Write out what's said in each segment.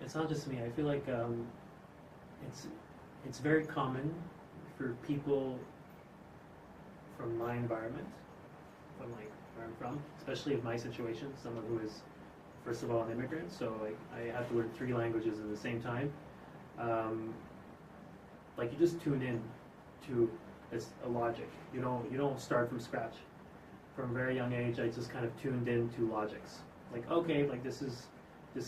it's not just me. I feel like it's very common for people from my environment, from like where I'm from, especially in my situation, someone who is first of all an immigrant, so like I had to learn 3 languages at the same time. Like you just tune in to it's a logic. You don't start from scratch. From a very young age, I just kind of tuned into logics. Like, okay, like this is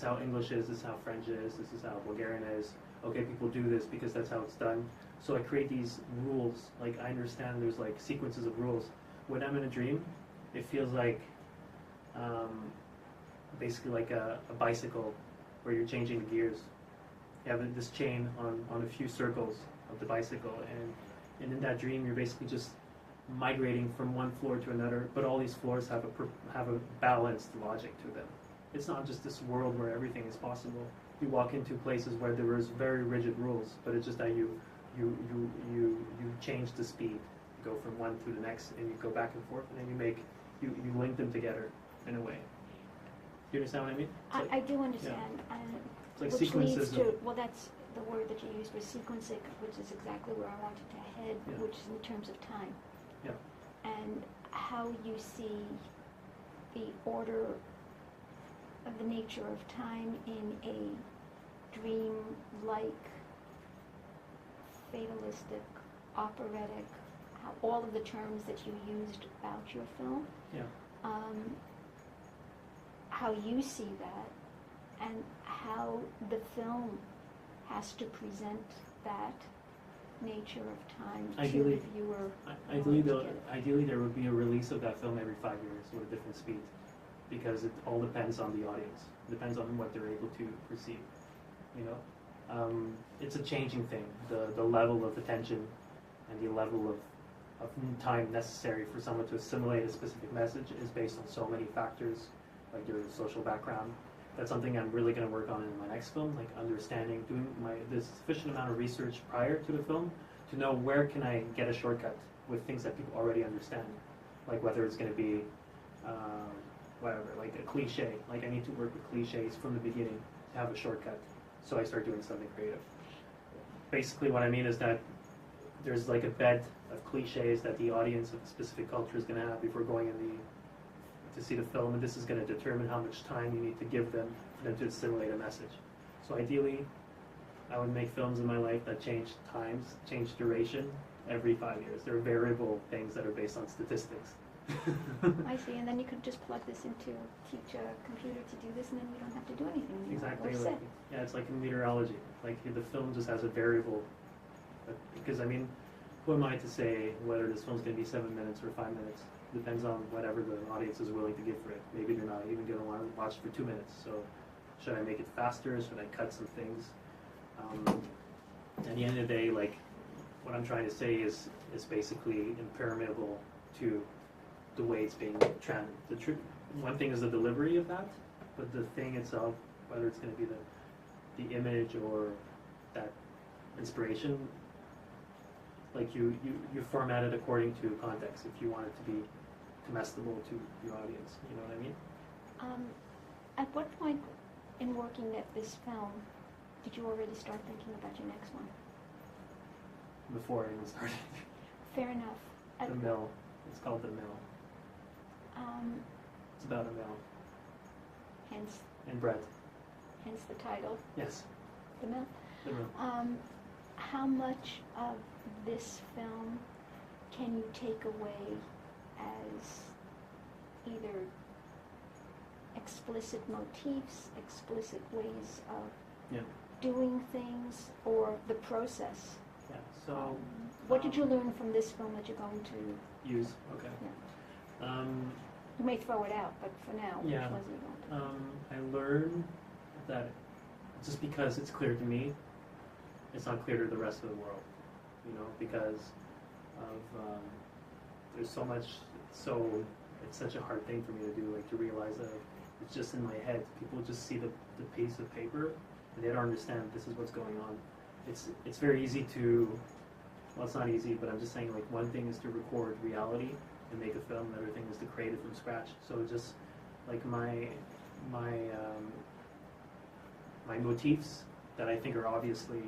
how English is, this is how French is, this is how Bulgarian is. Okay, people do this because that's how it's done. So I create these rules. Like I understand there's like sequences of rules. When I'm in a dream, it feels like basically like a bicycle where you're changing the gears. You have this chain on a few circles of the bicycle, and in that dream you're basically just migrating from one floor to another, but all these floors have a balanced logic to them. It's not just this world where everything is possible. You walk into places where there is very rigid rules, but it's just that you change the speed. You go from one to the next, and you go back and forth, and then you link them together in a way. Do you understand what I mean? I do understand. Yeah. It's like which sequences. Leads to, well, that's the word that you used was sequencing, which is exactly where I wanted to head, Yeah. which is in terms of time. Yeah. And how you see the order of the nature of time in a dream-like, fatalistic, operatic, how all of the terms that you used about your film, Yeah. how you see that, and how the film has to present that nature of time Ideally, to the viewer. Ideally, there would be a release of that film every 5 years with a different speed, because it all depends on the audience. It depends on what they're able to perceive. You know, it's a changing thing. The level of attention and the level of time necessary for someone to assimilate a specific message is based on so many factors, like your social background. That's something I'm really going to work on in my next film, like understanding, doing the sufficient amount of research prior to the film to know where can I get a shortcut with things that people already understand, like whether it's going to be whatever, like a cliche, like I need to work with cliches from the beginning to have a shortcut, so I start doing something creative. Basically what I mean is that there's like a bed of cliches that the audience of a specific culture is going to have before going to see the film, and this is going to determine how much time you need to give them for them to assimilate a message. So ideally, I would make films in my life that change times, change duration every 5 years. They're variable things that are based on statistics. I see, and then you could just plug this into, teach a computer to do this, and then you don't have to do anything anymore. Exactly. Like, yeah, it's like in meteorology. Like the film just has a variable. Because I mean, who am I to say whether this film's going to be 7 minutes or 5 minutes? Depends on whatever the audience is willing to give for it. Maybe they're not even going to want to watch for 2 minutes. So should I make it faster? Should I cut some things? At the end of the day, like what I'm trying to say is basically impermeable to the way it's being translated. One thing is the delivery of that, but the thing itself, whether it's going to be the image or that inspiration, like you format it according to context if you want it to be comestible to your audience. You know what I mean? At what point in working at this film did you already start thinking about your next one? Before I even started. Fair enough. The Mill. It's called The Mill. It's about a mill. Hence. And bread. Hence the title. Yes. The Mill. The Mill. How much of this film can you take away as either explicit motifs, explicit ways of doing things, or the process? Yeah. So. What did you learn from this film that you're going to use? Okay. Yeah. You may throw it out, but for now, yeah. which was you going to? I learned that just because it's clear to me, it's not clear to the rest of the world, you know, because of there's so much, it's such a hard thing for me to do, like to realize that it's just in my head. People just see the piece of paper and they don't understand this is what's going on. It's very easy to, well, it's not easy, but I'm just saying, like, one thing is to record reality and make a film, another thing is to create it from scratch. So just like my my motifs that I think are obviously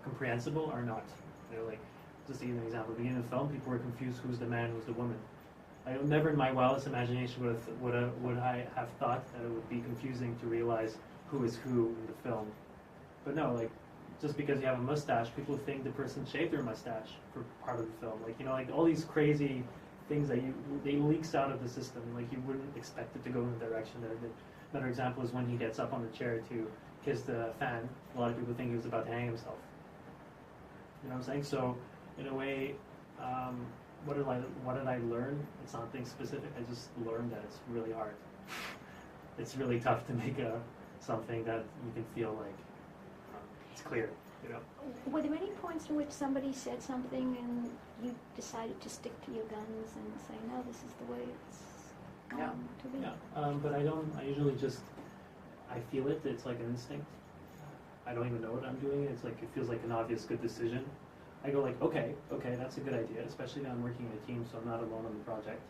comprehensible are not. They're like, just to give an example, at the beginning of the film, people were confused who's the man, who's the woman. I never in my wildest imagination would I have thought that it would be confusing to realize who is who in the film. But no, like, just because you have a mustache, people think the person shaved their mustache for part of the film. Like, you know, like all these crazy things that they leaks out of the system. Like, you wouldn't expect it to go in the direction that it did. Another example is when he gets up on the chair to kiss the fan. A lot of people think he was about to hang himself. You know what I'm saying? So, in a way, what did I learn? It's not something specific. I just learned that it's really hard. It's really tough to make something that you can feel like it's clear. You know. Were there any points in which somebody said something and you decided to stick to your guns and say, no, this is the way it's going to be? Yeah. But I don't. I usually just I feel it. It's like an instinct. I don't even know what I'm doing. It's like it feels like an obvious good decision. I go like, okay, that's a good idea, especially when I'm working in a team, so I'm not alone on the project.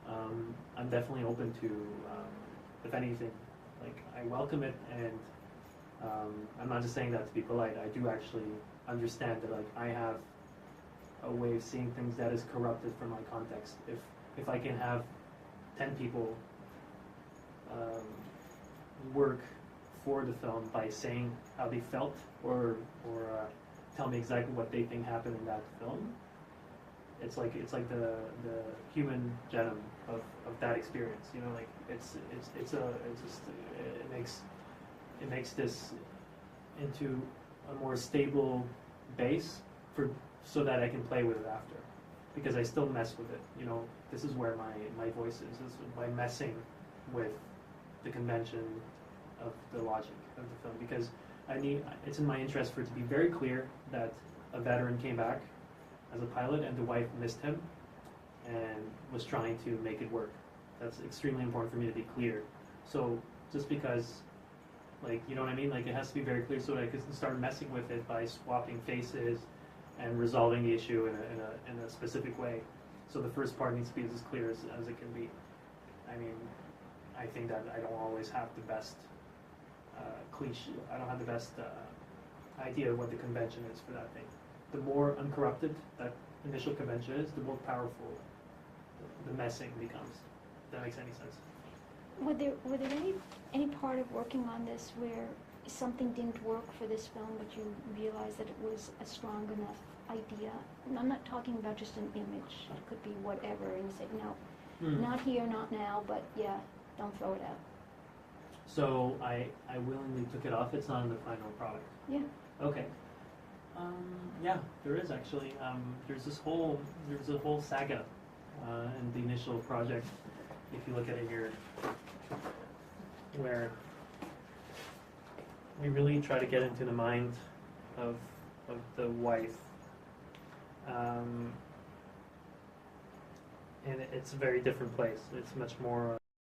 I'm definitely open to, if anything, like I welcome it, and I'm not just saying that to be polite. I do actually understand that like I have a way of seeing things that is corrupted from my context. If I can have 10 people work for the film by saying how they felt or tell me exactly what they think happened in that film. It's like the human genome of that experience. You know, like it makes this into a more stable base so that I can play with it after, because I still mess with it. You know, this is where my voice is by messing with the convention of the logic of the film, because it's in my interest for it to be very clear that a veteran came back as a pilot and the wife missed him and was trying to make it work. That's extremely important for me to be clear. So just because, like, you know what I mean? Like, it has to be very clear so that I can start messing with it by swapping faces and resolving the issue in a specific way. So the first part needs to be as clear as it can be. I mean, I think that I don't always have the best cliche. I don't have the best idea of what the convention is for that thing. The more uncorrupted that initial convention is, the more powerful the messing becomes. If that makes any sense. Were there any part of working on this where something didn't work for this film, but you realized that it was a strong enough idea? And I'm not talking about just an image. It could be whatever, and you say, no, not here, not now, but yeah, don't throw it out. So I willingly took it off. It's not in the final product. Yeah. Okay. Yeah, there is actually. There's a whole saga in the initial project. If you look at it here, where we really try to get into the mind of the wife, and it's a very different place. It's much more